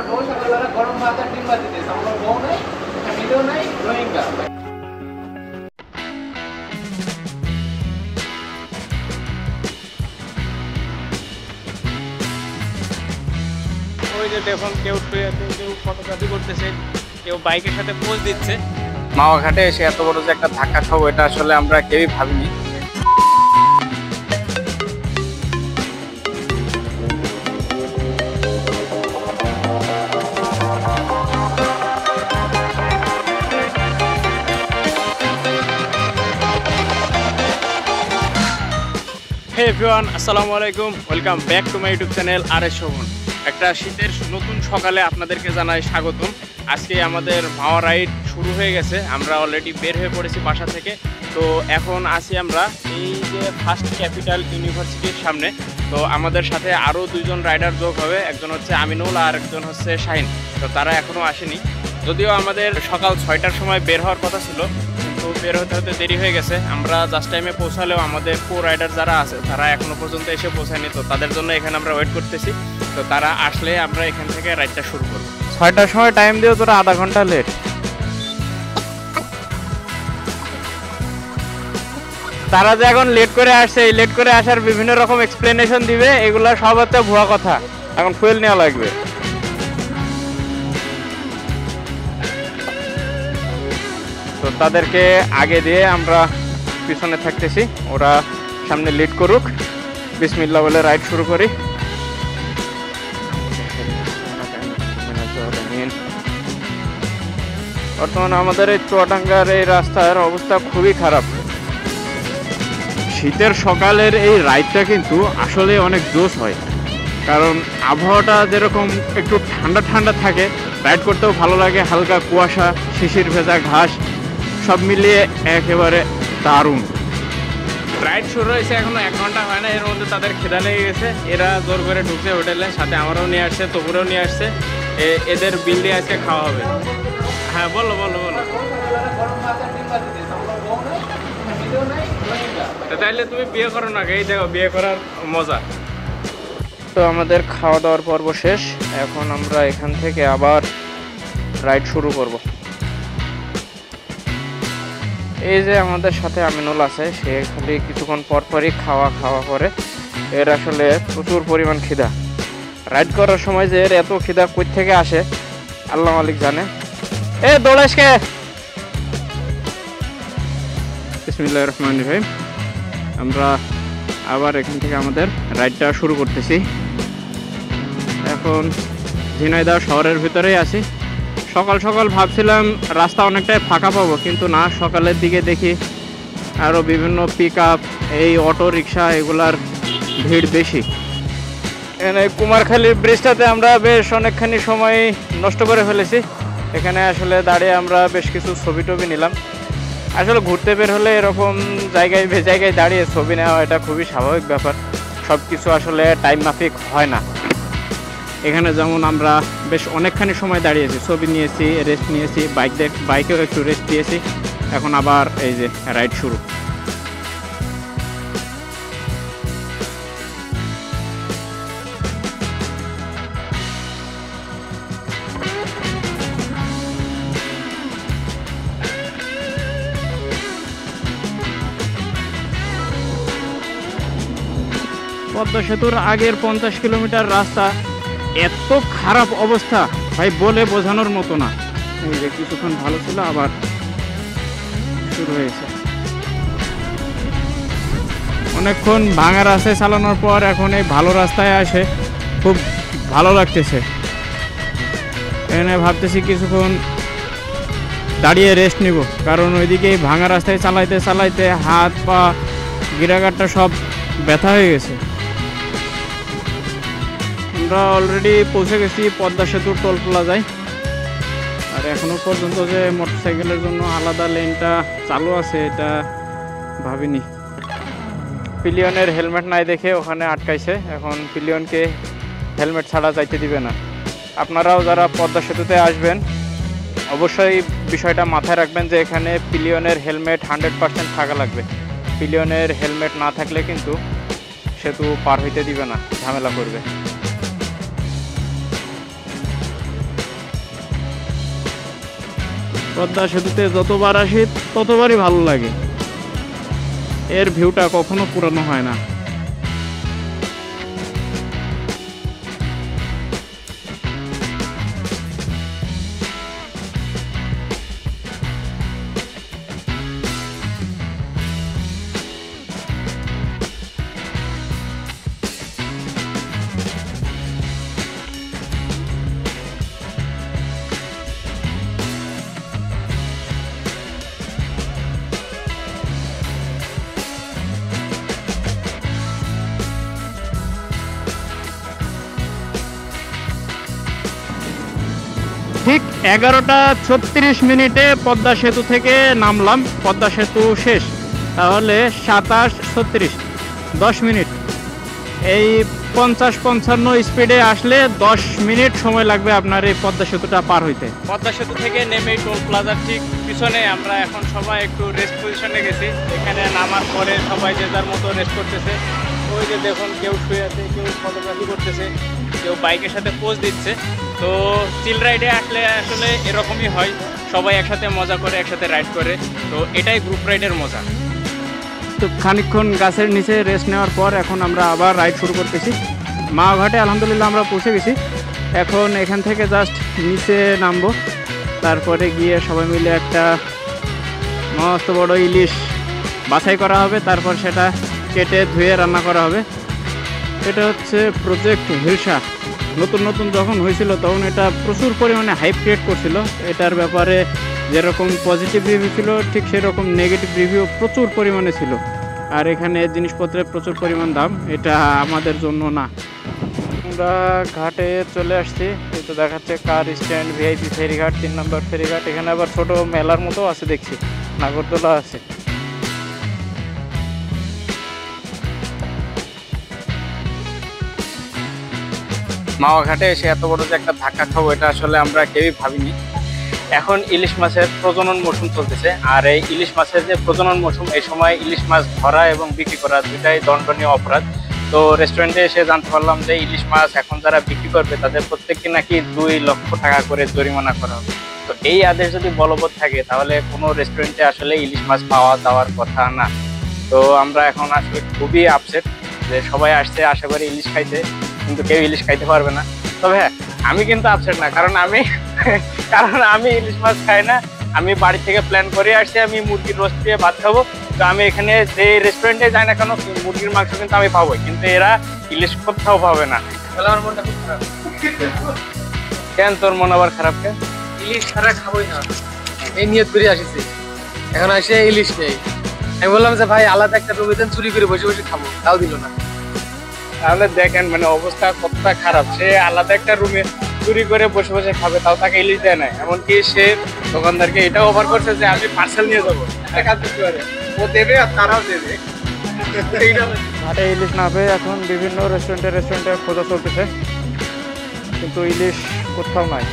বউ সকালবেলা গরম ভাত আর ডিম ভাজি দিয়েছে। আমার বউ নাই, ফ্যামিলিও নাই, রোহিঙ্গা। ওই যে দেখুন কেউ কেউ ফটোগ্রাফি করতেছে, কেউ বাইকের সাথে পোজ দিচ্ছে। মাওয়া ঘাটে এসে এত বড় যে একটা ধাক্কা খাবো এটা আসলে আমরা কেউই ভাবিনি। হে এভরিওয়ান, আসসালামু আলাইকুম, welcome back to my YouTube channel RS Shovon. একটা শীতের নতুন সকালে আপনাদেরকে জানাই স্বাগতম। আজকে আমাদের মাওয়া রাইড শুরু হয়ে গেছে, আমরা অলরেডি বের হয়ে পড়েছি বাসা থেকে। তো এখন আছি আমরা এই যে ফার্স্ট ক্যাপিটাল ইউনিভার্সিটির সামনে। তো আমাদের সাথে আরও দুইজন রাইডার যোগ হবে, একজন হচ্ছে আমিনুল আর একজন হচ্ছে শাহিন। তো তারা এখনও আসেনি, যদিও আমাদের সকাল 6টার সময় বের হওয়ার কথা ছিল, তো বের হতে হতে দেরি হয়ে গেছে। আমরা জাস্ট টাইমে পৌঁছালেও আমাদের কো রাইডার যারা আছে তারা এখনো পর্যন্ত এসে পৌঁছায়নি। তো তাদের জন্য এখানে আমরা ওয়েট করতেছি। তো তারা আসলে আমরা এখান থেকে রাইডটা শুরু করবো। 6টার সময় টাইম দিও, তোরা আধা ঘন্টা লেট। তারা যে এখন লেট করে আসছে, এই লেট করে আসার বিভিন্ন রকম এক্সপ্লেনেশন দিবে, এগুলা সব হচ্ছে ভুয়া কথা। এখন ফুয়েল নেওয়া লাগবে। তো তাদেরকে আগে দিয়ে আমরা পিছনে থাকতেছি, ওরা সামনে লিড করুক। বিসমিল্লাহ বলে রাইড শুরু করি। বর্তমানে আমাদের এই চুয়াডাঙ্গার এই রাস্তার অবস্থা খুবই খারাপ। শীতের সকালের এই রাইডটা কিন্তু আসলে অনেক জোশ হয়, কারণ আবহাওয়াটা যেরকম একটু ঠান্ডা ঠান্ডা থাকে, রাইড করতেও ভালো লাগে। হালকা কুয়াশা, শিশির ভেজা ঘাস, সব মিলিয়ে একেবারে দারুণ। রাইড শুরু হয়েছে এখনো 1 ঘন্টা হয় না, এর মধ্যে তাদের খিদা লেগে গেছে। এরা জোর করে ঢুকছে হোটেলে, সাথে আমারও নিয়ে আসছে, তবুরেও নিয়ে আসছে। এদের বিল দিয়ে আজকে খাওয়া হবে। হ্যাঁ বলো বলো বলো। তাইলে তুমি বিয়ে করো না, এই দেখো বিয়ে করার মজা। তো আমাদের খাওয়া দাওয়ার পর্ব শেষ, এখন আমরা এখান থেকে আবার রাইড শুরু করব। এই যে আমাদের সাথে আমিনুল আছে, সে খালি কিছুক্ষণ পরপরই খাওয়া করে। এর আসলে প্রচুর পরিমাণ খিদা। রাইড করার সময় যে এর এত খিদা কই থেকে আসে আল্লাহ মালিক জানে। এ দৌড়াস কে? বিসমিল্লাহির রহমানির রহিম। আমরা আবার এখান থেকে আমাদের রাইডটা শুরু করতেছি। এখন ঝিনাইদহ শহরের ভিতরেই আছি। সকাল সকাল ভাবছিলাম রাস্তা অনেকটাই ফাঁকা পাবো, কিন্তু না, সকালের দিকে দেখি আরও বিভিন্ন পিক আপ, এই অটো রিক্সা, এগুলার ভিড় বেশি। এখানে কুমারখালীর ব্রিজটাতে আমরা বেশ অনেকখানি সময় নষ্ট করে ফেলেছি। এখানে আসলে দাঁড়িয়ে আমরা বেশ কিছু ছবি টবি নিলাম। আসলে ঘুরতে বের হলে এরকম জায়গায় দাঁড়িয়ে ছবি নেওয়া এটা খুবই স্বাভাবিক ব্যাপার। সব কিছু আসলে টাইম মাফিক হয় না। এখানে যেমন আমরা বেশ অনেকখানি সময় দাঁড়িয়েছি, ছবি নিয়েছি, রেস্ট নিয়েছি, বাইকেও একটু রেস্ট দিয়েছি। এখন আবার এই যে রাইড শুরু। পদ্মা সেতুর আগের 50 কিলোমিটার রাস্তা এত খারাপ অবস্থা ভাই, বলে বোঝানোর মতো না। এই যে কিছুক্ষণ ভালো ছিল, আবার শুরু হয়েছে। অনেকক্ষণ ভাঙা রাস্তায় চালানোর পর এখন এই ভালো রাস্তায় আসে খুব ভালো লাগতেছে। এখানে ভাবতেছি কিছুক্ষণ দাঁড়িয়ে রেস্ট নিব, কারণ ওইদিকে ভাঙা রাস্তায় চালাইতে চালাইতে হাত পা গিরাগাটটা সব ব্যথা হয়ে গেছে। আমরা অলরেডি পৌঁছে গেছি পদ্মা সেতুর টোল প্লাজায়। আর এখনো পর্যন্ত যে মোটরসাইকেলের জন্য আলাদা লেনটা চালু আছে এটা ভাবিনি। পিলিয়নের হেলমেট নাই দেখে ওখানে আটকাইছে, এখন পিলিয়নকে হেলমেট ছাড়া যাইতে দিবে না। আপনারাও যারা পদ্মা সেতুতে আসবেন অবশ্যই বিষয়টা মাথায় রাখবেন যে এখানে পিলিয়নের হেলমেট 100% থাকা লাগবে। পিলিয়নের হেলমেট না থাকলে কিন্তু সেতু পার হইতে দিবে না, ঝামেলা করবে। পদ্মা সেতুতে যতবার আসি ততবারই ভালো লাগে, এর ভিউটা কখনো পুরানো হয় না। ঠিক 11টা 36 মিনিটে পদ্মা সেতু থেকে নামলাম, পদ্মা সেতু শেষ, তাহলে 27:36, 10 মিনিট। এই 50-55 স্পিডে আসলে 10 মিনিট সময় লাগবে আপনার এই পদ্মা সেতুটা পার হইতে। পদ্মা সেতু থেকে নেমে টোল প্লাজার ঠিক পিছনে আমরা এখন সবাই একটু রেস্ট পজিশনে গেছি। এখানে নামার পরে সবাই যে যার মতো রেস্ট করতেছে। ওই যে দেখুন, কেউ শুয়ে আছে, কেউ ফটোগ্রাফি করতেছে, কেউ বাইকের সাথে পোজ দিচ্ছে। তো চিল রাইডে আসলে আসলে এরকমই হয়, সবাই একসাথে মজা করে, একসাথে রাইড করে। তো এটাই গ্রুপ রাইডের মজা। তো খানিকক্ষণ গাছের নিচে রেস্ট নেওয়ার পর এখন আমরা আবার রাইড শুরু করতেছি। মাওঘাটে আলহামদুলিল্লাহ আমরা পৌঁছে গেছি। এখন এখান থেকে জাস্ট নিচে নামবো, তারপরে গিয়ে সবাই মিলে একটা মস্ত বড় ইলিশ বাছাই করা হবে, তারপর সেটা কেটে ধুয়ে রান্না করা হবে। এটা হচ্ছে প্রজেক্ট হিলসা। নতুন নতুন যখন হয়েছিল তখন এটা প্রচুর পরিমাণে হাইপ ক্রিয়েট করছিল। এটার ব্যাপারে যেরকম পজিটিভ রিভিউ ছিল, ঠিক সেরকম নেগেটিভ রিভিউ প্রচুর পরিমাণে ছিল। আর এখানে জিনিসপত্রের প্রচুর পরিমাণ দাম, এটা আমাদের জন্য না। আমরা ঘাটে চলে আসছি, এই তো দেখাচ্ছে কার স্ট্যান্ড, ভিআইপি ফেরিঘাট, 3 নম্বর ফেরিঘাট। এখানে আবার ছোট মেলার মতো আছে দেখছি, নাগরদোলা আছে। মাওয়া ঘাটে এসে এত বড় যে একটা ধাক্কা খাবো, এটা আসলে আমরা কেউই ভাবিনি। এখন ইলিশ মাছের প্রজনন মৌসুম চলতেছে, আর এই ইলিশ মাছের যে প্রজনন মৌসুম, এই সময় ইলিশ মাছ ধরা এবং বিক্রি করা দুটাই দণ্ডনীয় অপরাধ। তো রেস্টুরেন্টে এসে জানতে পারলাম যে ইলিশ মাছ এখন যারা বিক্রি করবে তাদের প্রত্যেককে নাকি 2 লক্ষ টাকা করে জরিমানা করা হবে। তো এই আদেশ যদি বলবৎ থাকে তাহলে কোনো রেস্টুরেন্টে আসলে ইলিশ মাছ পাওয়া যাওয়ার কথা না। তো আমরা এখন আসলে খুবই আপসেট যে সবাই আসছে আশা করি ইলিশ খাইতে, কিন্তু কেউ ইলিশ খাইতে পারবে না। তবে হ্যাঁ, আমি কিন্তু আপসেট না, কারণ আমি ইলিশ মাছ খাই না। আমি বাড়ি থেকে প্ল্যান করে আসছি আমি মুরগির রোস্ট দিয়ে ভাত খাবো। তো আমি এখানে যে রেস্টুরেন্টে যাই না কেন, মুরগির মাংস কিন্তু আমি পাবো, কিন্তু এরা ইলিশ কোথাও পাবে না। তাহলে আমার মনটা খুব খারাপ। কেন তোর মন আবার খারাপ? কেন? ইলিশ ছাড়া খাবোই না, এই নিয়ত করে আসিছি। এখন আসে ইলিশ নেই। আমি বললাম যে ভাই আলাদা একটা রুমে দেন, চুরি করে বসে বসে খাবো, তাও দিল না। তাহলে দেখেন মানে অবস্থা কতটা খারাপ। সে আলাদা একটা রুমে চুরি করে বসে বসে খাবে, তাও তাকে ইলিশ দেয় না। এমনকি সে দোকানদারকে এটাও অফার করছে যে আমি পার্সেল নিয়ে যাবো, একটা কাজ করতে পারে, ও দেবে আর তারাও দেবে। ঘাটে ইলিশ না পেয়ে এখন বিভিন্ন রেস্টুরেন্টে খোঁজা চলতেছে, কিন্তু ইলিশ কোথাও নাই।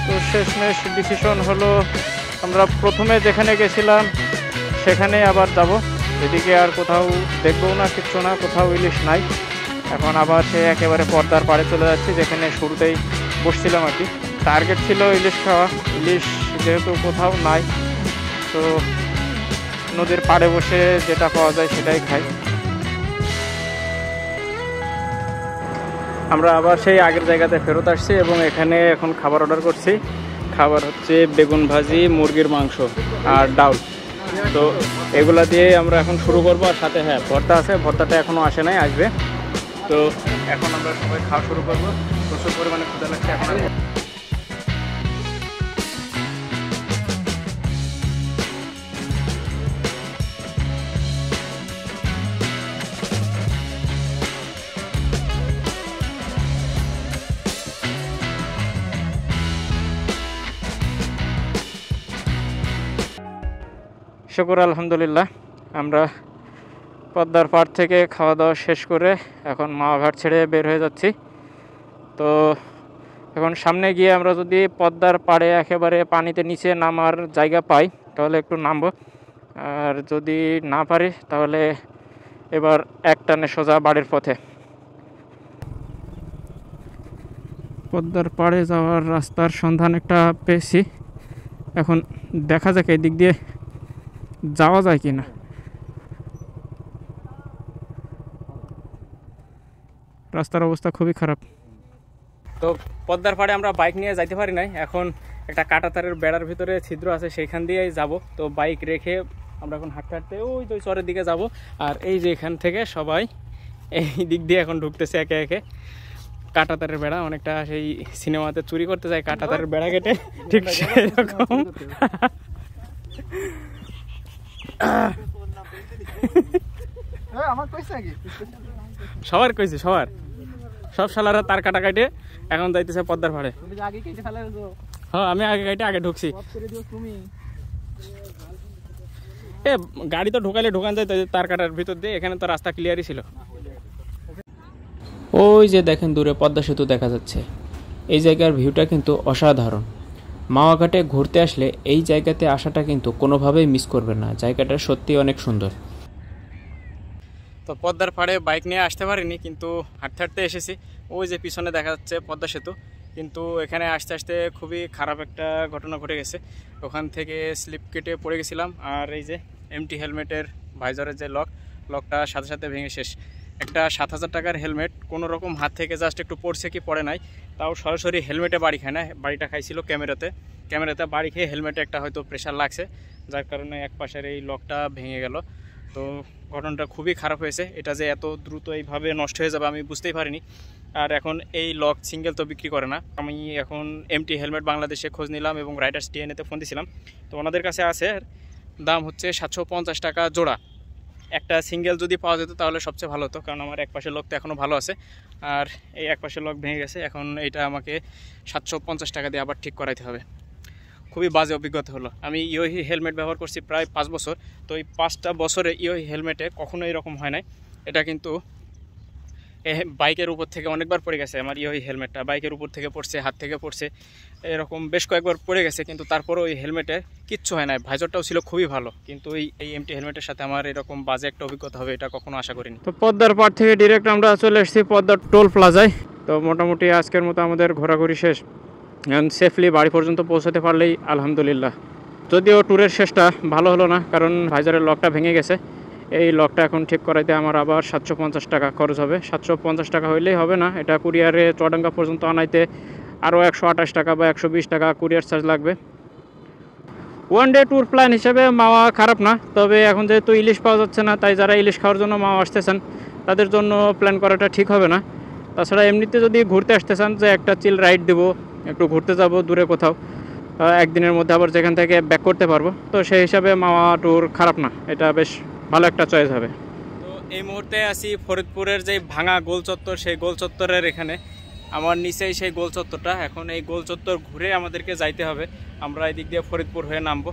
তো শেষমেশ ডিসিশন হলো আমরা প্রথমে যেখানে গেছিলাম সেখানে আবার যাব। এদিকে আর কোথাও দেখবো না, কিচ্ছু না, কোথাও ইলিশ নাই। এখন আবার সে একেবারে পদ্মার পাড়ে চলে যাচ্ছি, যেখানে শুরুতেই বসছিলাম আর কি। টার্গেট ছিল ইলিশ খাওয়া, ইলিশ যেহেতু কোথাও নাই, তো নদীর পাড়ে বসে যেটা পাওয়া যায় সেটাই খাই। আমরা আবার সেই আগের জায়গাতে ফেরত আসছি এবং এখানে এখন খাবার অর্ডার করছি। খাবার হচ্ছে বেগুন ভাজি, মুরগির মাংস আর ডাউল। তো এগুলা দিয়ে আমরা এখন শুরু করবো। আর সাথে হ্যাঁ ভর্তা আছে, ভর্তাটা এখনও আসে নাই, আসবে। তো এখন আমরা সবাই খাওয়া শুরু করবো। প্রচুর পরিমাণে ক্ষুধা লাগছে এখন। শুকর আলহামদুলিল্লাহ, আমরা পদ্মার পাড় থেকে খাওয়া দাওয়া শেষ করে এখন মাওঘাট ছেড়ে বের হয়ে যাচ্ছি। তো এখন সামনে গিয়ে আমরা যদি পদ্মার পাড়ে একেবারে পানিতে নিচে নামার জায়গা পাই তাহলে একটু নামবো। আর যদি না পারি তাহলে এবার এক টানে সোজা বাড়ির পথে। পদ্মার পাড়ে যাওয়ার রাস্তার সন্ধান একটা পেয়েছি, এখন দেখা যাক এই দিক দিয়ে যাওয়া যায় কি না। রাস্তার অবস্থা খুবই খারাপ। তো পদ্মার পাড়ে আমরা বাইক নিয়ে যাইতে পারি নাই, এখন একটা কাঁটাতারের বেড়ার ভিতরে ছিদ্র আছে সেইখান দিয়েই যাব। তো বাইক রেখে আমরা এখন হাঁটতে হাঁটতে ওই যে চরের দিকে যাব। আর এই যে এখান থেকে সবাই এই দিক দিয়ে এখন ঢুকতেছে একে একে। কাঁটাতারের বেড়া, অনেকটা সেই সিনেমাতে চুরি করতে যায় কাঁটাতারের বেড়া কেটে, ঠিক সেরকম। সবার কইছে, সবার সব শালারা তার কাটা কাটে এখন যাইতেছে পদ্মার পাড়ে। হ্যাঁ আমি আগে কাটে আগে ঢুকছি। এ গাড়ি তো ঢোকালে ঢোকান যায় তার কাটার ভিতর দিয়ে, এখানে তো রাস্তা ক্লিয়ারই ছিল। ওই যে দেখেন দূরে পদ্মা সেতু দেখা যাচ্ছে। এই জায়গার ভিউটা কিন্তু অসাধারণ। মাওয়াঘাটে ঘুরতে আসলে এই জায়গাতে আসাটা কিন্তু কোনোভাবেই মিস করবেন না, জায়গাটা সত্যি অনেক সুন্দর। তো পদ্মার পাড়ে বাইক নিয়ে আসতে পারিনি, কিন্তু হাঁটতে হাঁটতে এসেছি। ওই যে পিছনে দেখা যাচ্ছে পদ্মা সেতু, কিন্তু এখানে আসতে আসতে খুবই খারাপ একটা ঘটনা ঘটে গেছে। ওখান থেকে স্লিপ কেটে পড়ে গেছিলাম, আর এই যে এমটি হেলমেটের ভাইজারের যে লকটা সাথে সাথে ভেঙে শেষ। একটা 7,000 টাকার হেলমেট কোনো রকম হাত থেকে জাস্ট একটু পড়ছে কি পড়ে নাই, তাও সরাসরি হেলমেটে বাড়ি খায় না, বাড়িটা খাইছিল ক্যামেরাতে বাড়ি খেয়ে হেলমেটে একটা হয়তো প্রেশার লাগছে, যার কারণে এক পাশের এই লকটা ভেঙে গেল। তো ঘটনাটা খুবই খারাপ হয়েছে, এটা যে এত দ্রুত এইভাবে নষ্ট হয়ে যাবে আমি বুঝতেই পারিনি। আর এখন এই লক সিঙ্গেল তো বিক্রি করে না। আমি এখন এমটি হেলমেট বাংলাদেশে খোঁজ নিলাম এবং রাইডার্স টিএনএতে ফোন দিয়েছিলাম। তো ওনাদের কাছে আছে, দাম হচ্ছে 750 টাকা জোড়া। একটা সিঙ্গেল যদি পাওয়া যেত তাহলে সবচেয়ে ভালো হতো, কারণ আমার এক পাশের লক তো এখনও ভালো আছে, আর এই এক পাশের লক ভেঙে গেছে। এখন এটা আমাকে 750 টাকা দিয়ে আবার ঠিক করাইতে হবে। খুবই বাজে অভিজ্ঞতা হলো। আমি ইওহি হেলমেট ব্যবহার করছি প্রায় 5 বছর। তো এই 5টা বছরে ইওহি হেলমেটে কখনো এরকম হয় নাই। এটা কিন্তু বাইকের উপর থেকে অনেকবার পড়ে গেছে। আমার ইওহি হেলমেটটা বাইকের উপর থেকে পড়ছে, হাত থেকে পড়ছে, এরকম বেশ কয়েকবার পড়ে গেছে, কিন্তু তারপরও ওই হেলমেটে কিচ্ছু হয় না। ভাইজরটাও ছিল খুবই ভালো, কিন্তু এই এমটি হেলমেটের সাথে আমার এরকম বাজে একটা অভিজ্ঞতা হবে এটা কখনো আশা করিনি। তো পদ্মার পাড় থেকে ডিরেক্ট আমরা চলে এসেছি পদ্মার টোল প্লাজায়। তো মোটামুটি আজকের মতো আমাদের ঘোরাঘুরি শেষ। সেফলি বাড়ি পর্যন্ত পৌঁছাতে পারলেই আলহামদুলিল্লাহ। যদিও ট্যুরের শেষটা ভালো হলো না, কারণ ভাইজারের লকটা ভেঙে গেছে। এই লকটা এখন ঠিক করাইতে আমার আবার 750 টাকা খরচ হবে। 750 টাকা হইলেই হবে না, এটা কুরিয়ারে চুয়াডাঙ্গা পর্যন্ত আনাইতে আরও 128 টাকা বা 120 টাকা কুরিয়ার চার্জ লাগবে। ওয়ান ডে ট্যুর প্ল্যান হিসেবে মাওয়া খারাপ না, তবে এখন যেহেতু ইলিশ পাওয়া যাচ্ছে না, তাই যারা ইলিশ খাওয়ার জন্য মাওয়া আসতেছেন তাদের জন্য প্ল্যান করাটা ঠিক হবে না। তাছাড়া এমনিতে যদি ঘুরতে আসতে চান যে একটা চিল রাইড দেবো, একটু ঘুরতে যাব দূরে কোথাও, একদিনের মধ্যে আবার যেখান থেকে ব্যাক করতে পারবো, তো সেই হিসাবে মাওয়া ট্যুর খারাপ না, এটা বেশ ভালো একটা চয়েস হবে। তো এই মুহূর্তে আছি ফরিদপুরের যে ভাঙা গোল চত্বর, সেই গোল চত্বরের এখানে আমার নিচেই সেই গোল চত্বরটা। এখন এই গোল চত্বর ঘুরে আমাদেরকে যাইতে হবে, আমরা এই দিক দিয়ে ফরিদপুর হয়ে নামবো।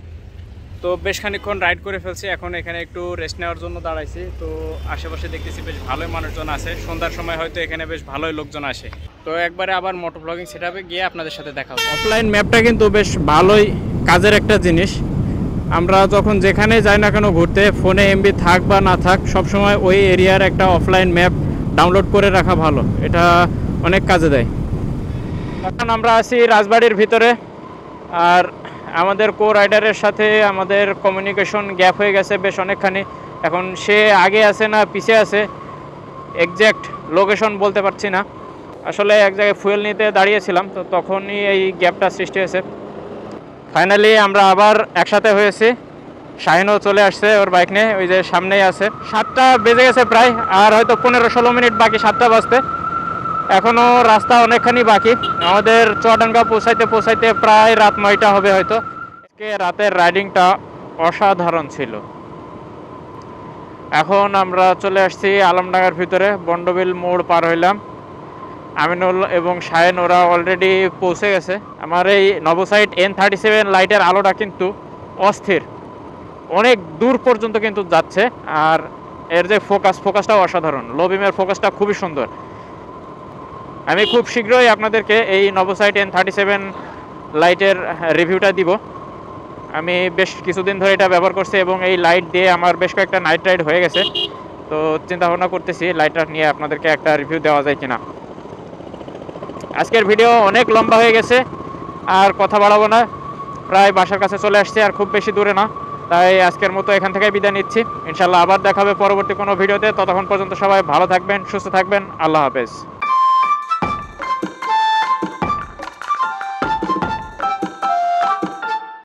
তো বেশ খানিকক্ষণ রাইড করে ফেলছি, এখন এখানে একটু রেস্ট নেওয়ার জন্য দাঁড়াইছি। তো আশেপাশে দেখতেছি বেশ ভালোই মানুষজন আছে, সন্ধ্যার সময় হয়তো এখানে বেশ ভালোই লোকজন আসে। তো একবারে আবার মোটর ব্লগিং সেটআপে গিয়ে আপনাদের সাথে দেখা হবে। অফলাইন ম্যাপটা কিন্তু বেশ ভালোই কাজের একটা জিনিস। আমরা যখন যেখানে যাই না কেন ঘুরতে, ফোনে এমবি থাক বা না থাক, সবসময় ওই এরিয়ার একটা অফলাইন ম্যাপ ডাউনলোড করে রাখা ভালো, এটা অনেক কাজে দেয়। এখন আমরা আছি রাজবাড়ির ভিতরে, আর আমাদের কো রাইডারের সাথে আমাদের কমিউনিকেশন গ্যাপ হয়ে গেছে বেশ অনেকখানি। এখন সে আগে আছে না পিছিয়ে আছে এক্স্যাক্ট লোকেশন বলতে পারছি না। আসলে এক জায়গায় ফুয়েল নিতে দাঁড়িয়েছিলাম, তো তখনই এই গ্যাপটা সৃষ্টি হয়েছে। ফাইনালি আমরা আবার একসাথে হয়েছি। শাহিনও চলে আসছে ওর বাইক নিয়ে, ওই যে সামনেই আছে। 7টা বেজে গেছে প্রায়, আর হয়তো 15-16 মিনিট বাকি 7টা বাজতে। এখনও রাস্তা অনেকখানি বাকি, আমাদের চুয়াডাঙ্গা পৌঁছাইতে প্রায় রাত 9টা হবে হয়তো। আজকে রাতের রাইডিংটা অসাধারণ ছিল। এখন আমরা চলে আসছি আলমডাঙ্গার ভিতরে, বন্ডবিল মোড় পার হইলাম। আমিনুল এবং শাহিন ওরা অলরেডি পৌঁছে গেছে। আমার এই নবসাইট N37 লাইটের আলোটা কিন্তু অস্থির, অনেক দূর পর্যন্ত কিন্তু যাচ্ছে, আর এর যে ফোকাসটাও অসাধারণ। লো বিমের ফোকাসটা খুবই সুন্দর। আমি খুব শীঘ্রই আপনাদেরকে এই নবসাইট N37 লাইটের রিভিউটা দিব। আমি বেশ কিছুদিন ধরে এটা ব্যবহার করছি এবং এই লাইট দিয়ে আমার বেশ কয়েকটা নাইট রাইড হয়ে গেছে। তো চিন্তা ভাবনা করতেছি লাইটটা নিয়ে আপনাদেরকে একটা রিভিউ দেওয়া যায় কিনা। আজকের ভিডিও অনেক লম্বা হয়ে গেছে, আর কথা বাড়াবো না, প্রায় বাসার কাছে চলে আসছে, আর খুব বেশি দূরে না। তাই আজকের মতো এখান থেকে বিদায় নিচ্ছি। ইনশাল্লাহ আবার দেখা হবে পরবর্তী কোনো ভিডিওতে। ততক্ষণ পর্যন্ত সবাই ভালো থাকবেন, সুস্থ থাকবেন। আল্লাহ হাফেজ।